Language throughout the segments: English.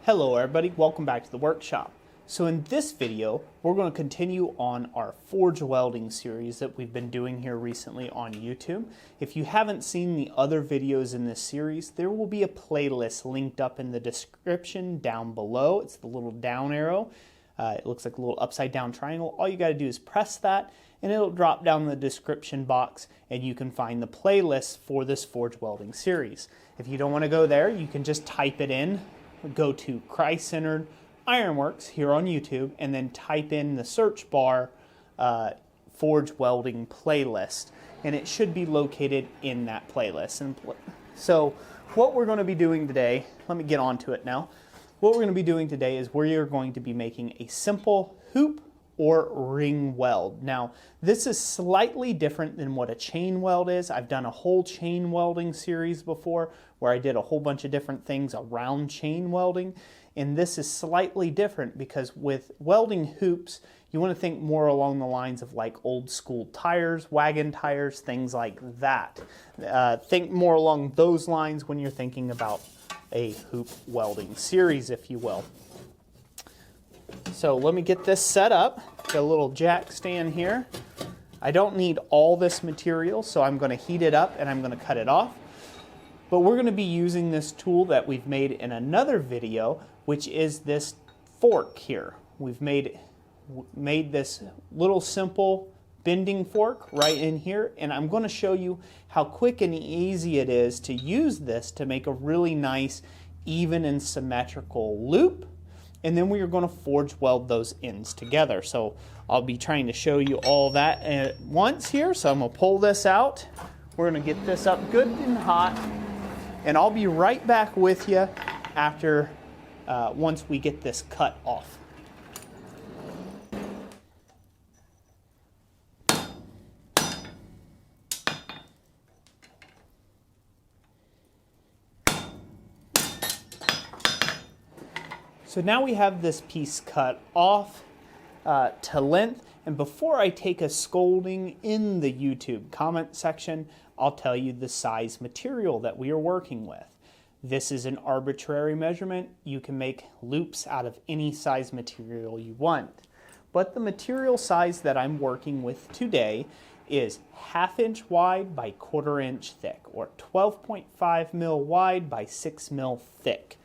Hello everybody, welcome back to the workshop. So in this video, we're going to continue on our forge welding series that we've been doing here recently on YouTube. If you haven't seen the other videos in this series, there will be a playlist linked up in the description down below. It's the little down arrow. It looks like a little upside down triangle. All you got to do is press that and it'll drop down the description box and you can find the playlist for this forge welding series. If you don't want to go there, you can just type it in. Go to Christ-Centered Ironworks here on YouTube and then type in the search bar forge welding playlist, and it should be located in that playlist. And so what we're going to be doing today, let me get on to it now. What we're going to be doing today is we are going to be making a simple hoop or ring weld. Now, this is slightly different than what a chain weld is. I've done a whole chain welding series before where I did a whole bunch of different things around chain welding. And this is slightly different because with welding hoops, you want to think more along the lines of like old school tires, wagon tires, things like that. Think more along those lines when you're thinking about a hoop welding series, if you will. So let me get this set up. Got a little jack stand here. I don't need all this material, so I'm going to heat it up and I'm going to cut it off. But we're going to be using this tool that we've made in another video, which is this fork here. We've made this little simple bending fork right in here, and I'm going to show you how quick and easy it is to use this to make a really nice, even and symmetrical loop. And then we are going to forge weld those ends together. So I'll be trying to show you all that at once here. So I'm going to pull this out. We're going to get this up good and hot. And I'll be right back with you after once we get this cut off. So now we have this piece cut off to length, and before I take a scolding in the YouTube comment section, I'll tell you the size material that we are working with. This is an arbitrary measurement. You can make loops out of any size material you want. But the material size that I'm working with today is 1/2 inch wide by 1/4 inch thick, or 12.5 mil wide by 6 mil thick.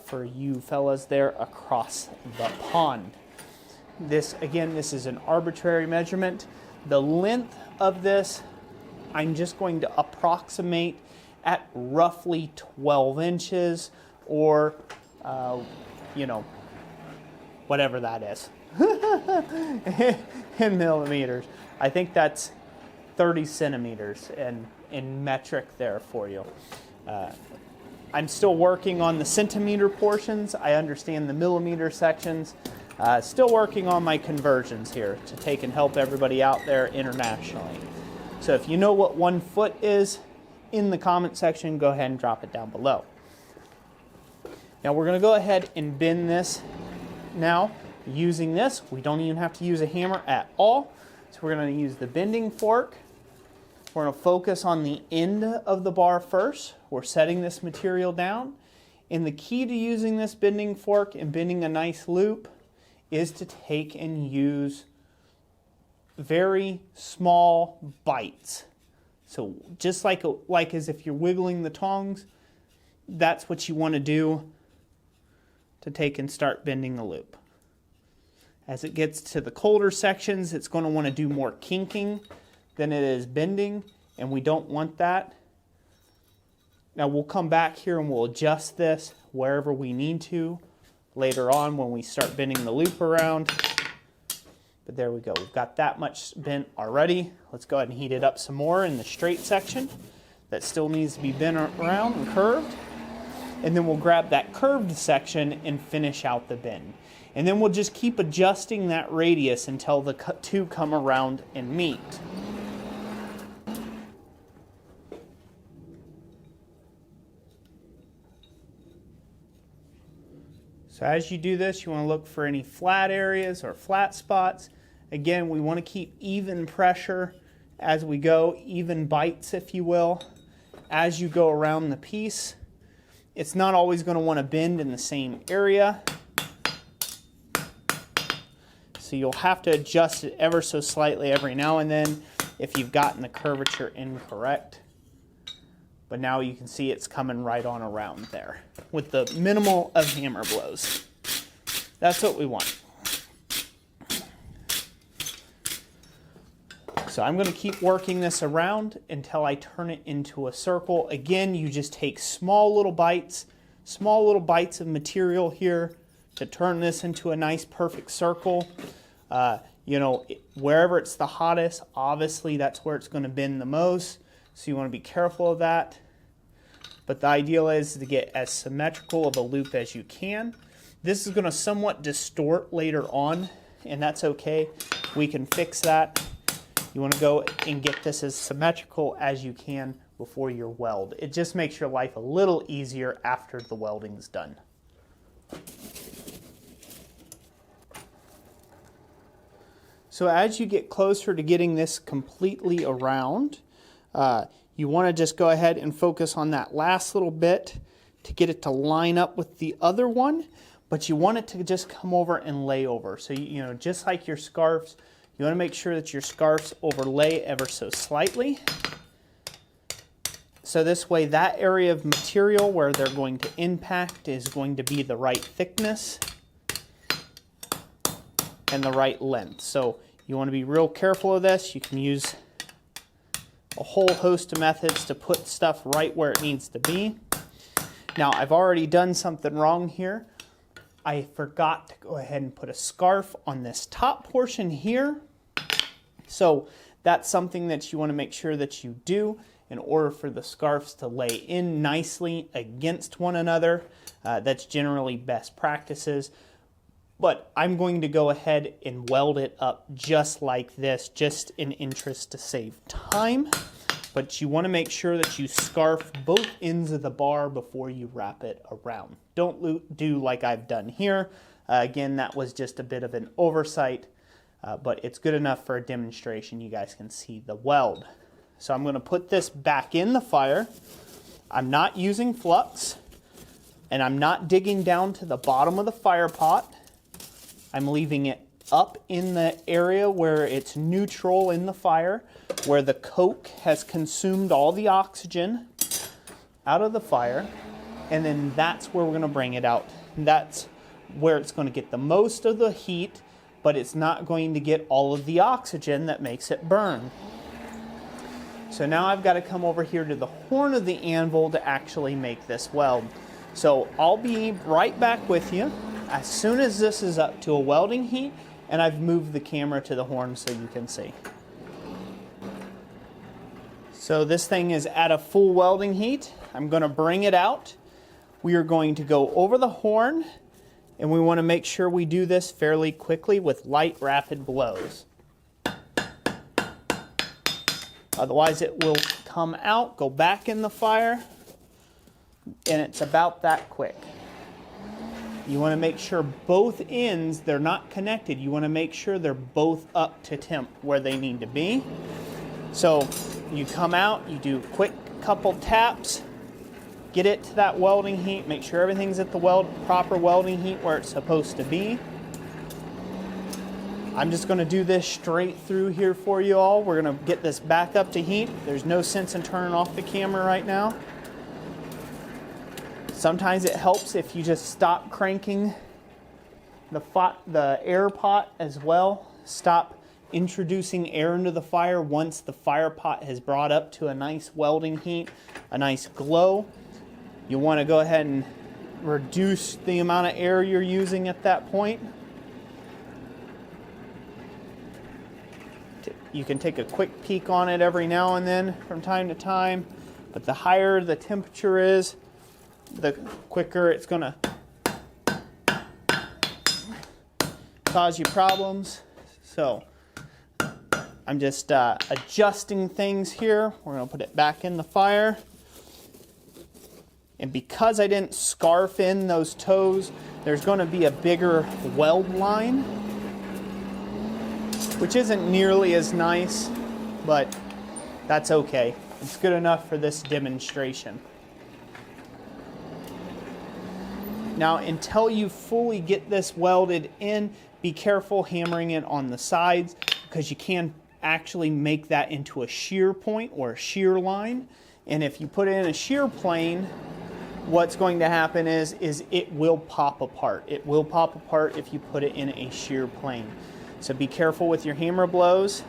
For you fellas there across the pond. This is an arbitrary measurement. The length of this, I'm just going to approximate at roughly 12 inches or, whatever that is. In millimeters. I think that's 30 centimeters in metric there for you. I'm still working on the centimeter portions. I understand the millimeter sections. Still working on my conversions here to take and help everybody out there internationally. So if you know what 1 foot is in the comment section, go ahead and drop it down below. Now we're going to go ahead and bend this now using this. We don't even have to use a hammer at all. So we're going to use the bending fork. We're going to focus on the end of the bar first. We're setting this material down. And the key to using this bending fork and bending a nice loop is to take and use very small bites. So just like as if you're wiggling the tongs, that's what you want to do to take and start bending the loop. As it gets to the colder sections, it's going to want to do more kinking than it is bending, and we don't want that. Now we'll come back here and we'll adjust this wherever we need to later on when we start bending the loop around. But there we go, we've got that much bent already. Let's go ahead and heat it up some more in the straight section that still needs to be bent around and curved. And then we'll grab that curved section and finish out the bend. And then we'll just keep adjusting that radius until the two come around and meet. So as you do this, you want to look for any flat areas or flat spots. Again, we want to keep even pressure as we go, even bites, if you will, as you go around the piece. it's not always going to want to bend in the same area. So you'll have to adjust it ever so slightly every now and then if you've gotten the curvature incorrect. But now you can see it's coming right on around there with the minimal of hammer blows. That's what we want. So I'm going to keep working this around until I turn it into a circle. Again, you just take small little bites of material here to turn this into a nice perfect circle. You know, wherever it's the hottest, obviously that's where it's going to bend the most. So you want to be careful of that. But the ideal is to get as symmetrical of a loop as you can. This is going to somewhat distort later on, and that's okay. We can fix that. You want to go and get this as symmetrical as you can before your weld. It just makes your life a little easier after the welding's done. So as you get closer to getting this completely around, you want to just go ahead and focus on that last little bit to get it to line up with the other one, but you want it to just come over and lay over. So, you know, just like your scarves, you want to make sure that your scarves overlay ever so slightly. So this way that area of material where they're going to impact is going to be the right thickness and the right length. So you want to be real careful of this. You can use a whole host of methods to put stuff right where it needs to be. Now I've already done something wrong here. I forgot to go ahead and put a scarf on this top portion here. So that's something that you want to make sure that you do in order for the scarves to lay in nicely against one another. That's generally best practices. But I'm going to go ahead and weld it up just like this, just in interest to save time. But you want to make sure that you scarf both ends of the bar before you wrap it around. Don't do like I've done here. Again, that was just a bit of an oversight, but it's good enough for a demonstration. You guys can see the weld. So I'm going to put this back in the fire. I'm not using flux, and I'm not digging down to the bottom of the fire pot. I'm leaving it up in the area where it's neutral in the fire, where the coke has consumed all the oxygen out of the fire, and then that's where we're going to bring it out. That's where it's going to get the most of the heat, but it's not going to get all of the oxygen that makes it burn. So now I've got to come over here to the horn of the anvil to actually make this weld. So I'll be right back with you as soon as this is up to a welding heat, and I've moved the camera to the horn so you can see. So this thing is at a full welding heat. I'm going to bring it out. We are going to go over the horn, and we want to make sure we do this fairly quickly with light, rapid blows. Otherwise it will come out, go back in the fire, and it's about that quick. You want to make sure both ends, they're not connected. You want to make sure they're both up to temp where they need to be. So you come out, you do a quick couple taps, get it to that welding heat, make sure everything's at the proper welding heat where it's supposed to be. I'm just going to do this straight through here for you all. We're going to get this back up to heat. There's no sense in turning off the camera right now. Sometimes it helps if you just stop cranking the air pot as well. Stop introducing air into the fire once the fire pot has brought up to a nice welding heat, a nice glow. You want to go ahead and reduce the amount of air you're using at that point. You can take a quick peek on it every now and then from time to time, but the higher the temperature is, the quicker it's going to cause you problems. So I'm just adjusting things here. We're going to put it back in the fire. And because I didn't scarf in those toes, there's going to be a bigger weld line, which isn't nearly as nice, but that's okay. It's good enough for this demonstration. Now, until you fully get this welded in, be careful hammering it on the sides, because you can actually make that into a shear point or a shear line. And if you put it in a shear plane, what's going to happen is it will pop apart. It will pop apart if you put it in a shear plane. So be careful with your hammer blows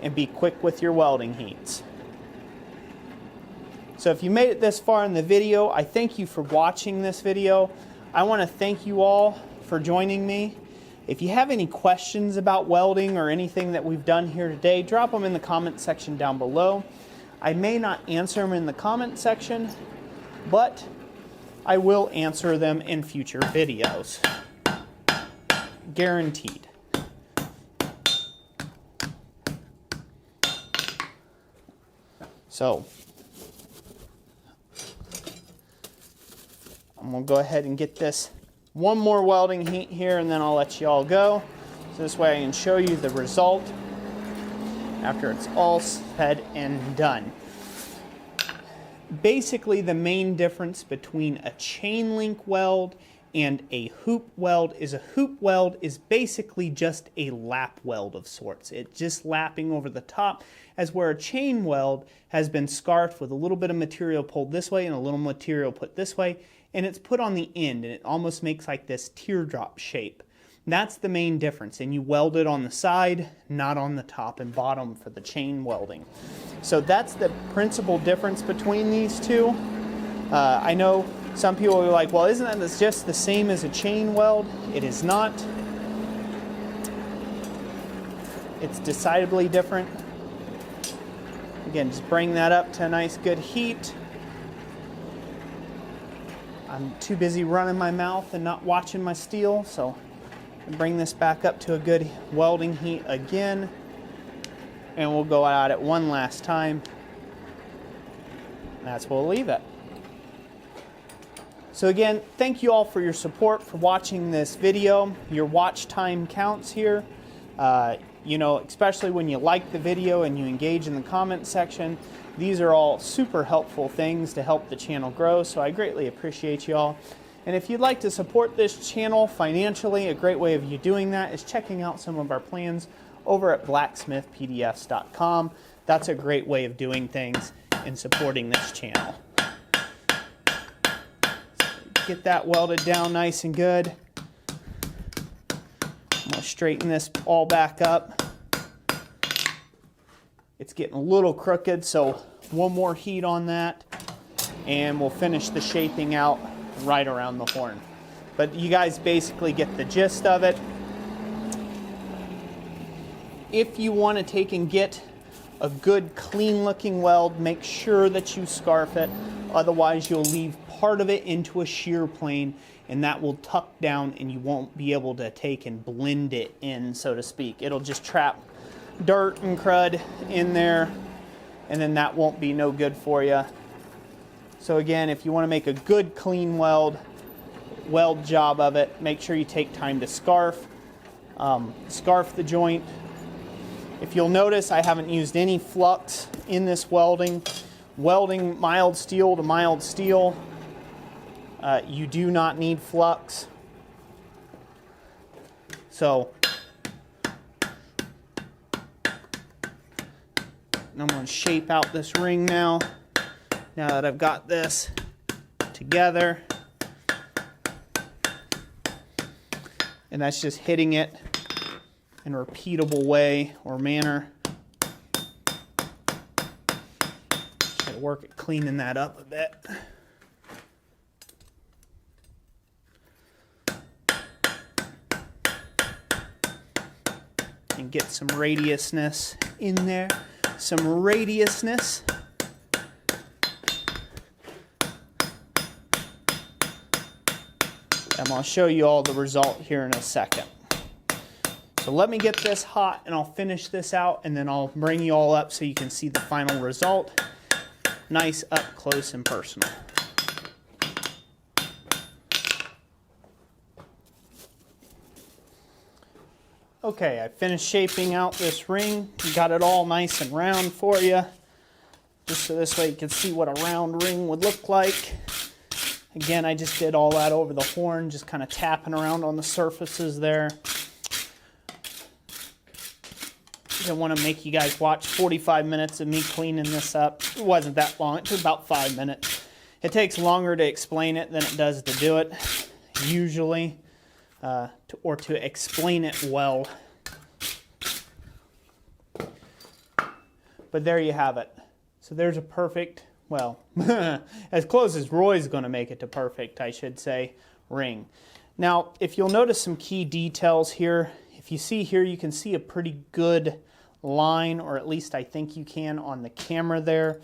and be quick with your welding heats. So if you made it this far in the video, I thank you for watching this video. I want to thank you all for joining me. If you have any questions about welding or anything that we've done here today, drop them in the comment section down below. I may not answer them in the comment section, but I will answer them in future videos. Guaranteed. So, I'm going to go ahead and get this one more welding heat here, and then I'll let you all go. So this way I can show you the result after it's all said and done. Basically, the main difference between a chain link weld and a hoop weld is basically just a lap weld of sorts. It's just lapping over the top, as where a chain weld has been scarfed with a little bit of material pulled this way and a little material put this way, and it's put on the end, and it almost makes like this teardrop shape. That's the main difference, and you weld it on the side, not on the top and bottom for the chain welding. So that's the principal difference between these two. I know some people are like, well, isn't that just the same as a chain weld? It is not. It's decidedly different. Again, just bring that up to a nice good heat. I'm too busy running my mouth and not watching my steel, so bring this back up to a good welding heat again, and we'll go at it one last time. That's where we'll leave it. So again, thank you all for your support, for watching this video. Your watch time counts here. You know, especially when you like the video and you engage in the comment section. These are all super helpful things to help the channel grow, so I greatly appreciate you all. And if you'd like to support this channel financially, a great way of you doing that is checking out some of our plans over at blacksmithpdfs.com. That's a great way of doing things and supporting this channel. So get that welded down nice and good. I'm going to straighten this all back up. It's getting a little crooked, so one more heat on that, and we'll finish the shaping out right around the horn. But you guys basically get the gist of it. If you want to take and get a good clean looking weld, make sure that you scarf it. Otherwise you'll leave part of it into a shear plane, and that will tuck down and you won't be able to take and blend it in, so to speak. It'll just trap dirt and crud in there, and then that won't be no good for you. So again, if you want to make a good clean weld job of it, make sure you take time to scarf the joint. If you'll notice, I haven't used any flux in this welding. Welding mild steel to mild steel, you do not need flux. So I'm going to shape out this ring now that I've got this together. And that's just hitting it in a repeatable way or manner. Try to work at cleaning that up a bit. And get some radiousness in there. Some radiousness. And I'll show you all the result here in a second. So let me get this hot and I'll finish this out, and then I'll bring you all up so you can see the final result. Nice up close and personal. Okay, I finished shaping out this ring. Got it all nice and round for you. Just so this way you can see what a round ring would look like. Again, I just did all that over the horn, just kind of tapping around on the surfaces there. I didn't want to make you guys watch 45 minutes of me cleaning this up. It wasn't that long. It took about 5 minutes. It takes longer to explain it than it does to do it, usually, or to explain it well. But there you have it. So there's a perfect, well, as close as Roy's going to make it to perfect, I should say, ring. Now, if you'll notice some key details here, if you see here, you can see a pretty good line, or at least I think you can on the camera there.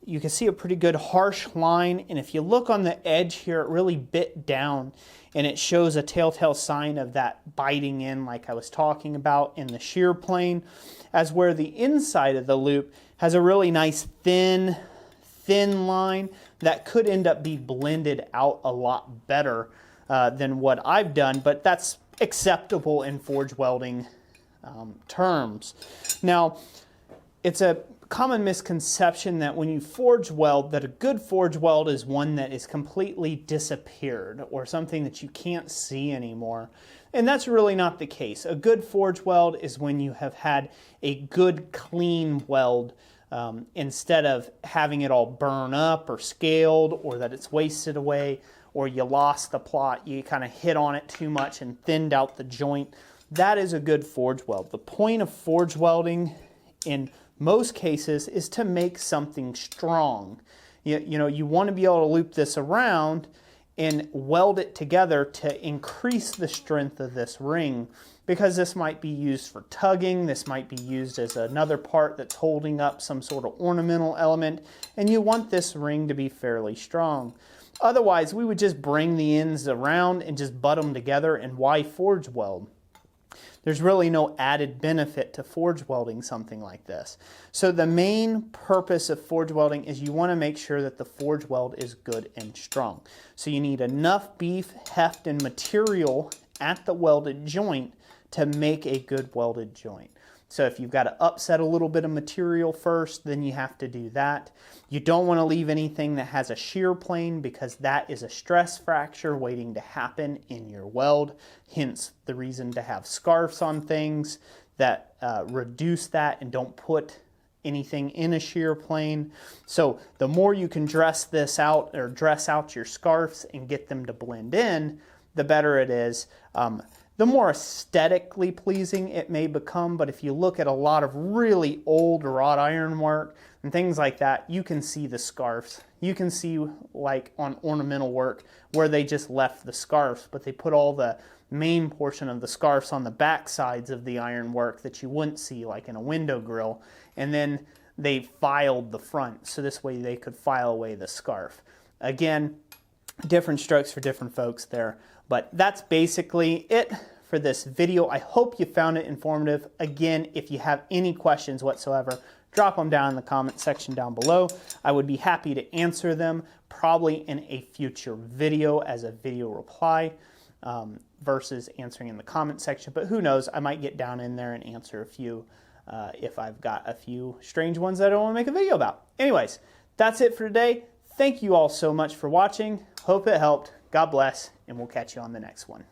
You can see a pretty good harsh line, and if you look on the edge here, it really bit down, and it shows a telltale sign of that biting in like I was talking about in the shear plane, as where the inside of the loop has a really nice thin line that could end up be blended out a lot better than what I've done, but that's acceptable in forge welding terms. Now, it's a common misconception that when you forge weld, that a good forge weld is one that is completely disappeared or something that you can't see anymore. And that's really not the case. A good forge weld is when you have had a good clean weld instead of having it all burn up or scaled, or that it's wasted away, or you lost the plot, you kind of hit on it too much and thinned out the joint. That is a good forge weld. The point of forge welding in most cases is to make something strong. You know, you want to be able to loop this around and weld it together to increase the strength of this ring, because this might be used for tugging, this might be used as another part that's holding up some sort of ornamental element, and you want this ring to be fairly strong. Otherwise, we would just bring the ends around and just butt them together, and why forge weld? There's really no added benefit to forge welding something like this. So the main purpose of forge welding is you want to make sure that the forge weld is good and strong. So you need enough beef, heft, and material at the welded joint to make a good welded joint. So if you've got to upset a little bit of material first, then you have to do that. You don't want to leave anything that has a shear plane, because that is a stress fracture waiting to happen in your weld. Hence the reason to have scarves on things that reduce that and don't put anything in a shear plane. So the more you can dress this out, or dress out your scarves and get them to blend in, the better it is. The more aesthetically pleasing it may become, but if you look at a lot of really old wrought iron work and things like that, you can see the scarves. You can see, like on ornamental work, where they just left the scarves, but they put all the main portion of the scarves on the back sides of the iron work that you wouldn't see, like in a window grill, and then they filed the front, so this way they could file away the scarf. Again, different strokes for different folks there. But that's basically it for this video. I hope you found it informative. Again, if you have any questions whatsoever, drop them down in the comment section down below. I would be happy to answer them, probably in a future video as a video reply versus answering in the comment section. But who knows, I might get down in there and answer a few if I've got a few strange ones that I don't want to make a video about. Anyways, that's it for today. Thank you all so much for watching. Hope it helped. God bless, and we'll catch you on the next one.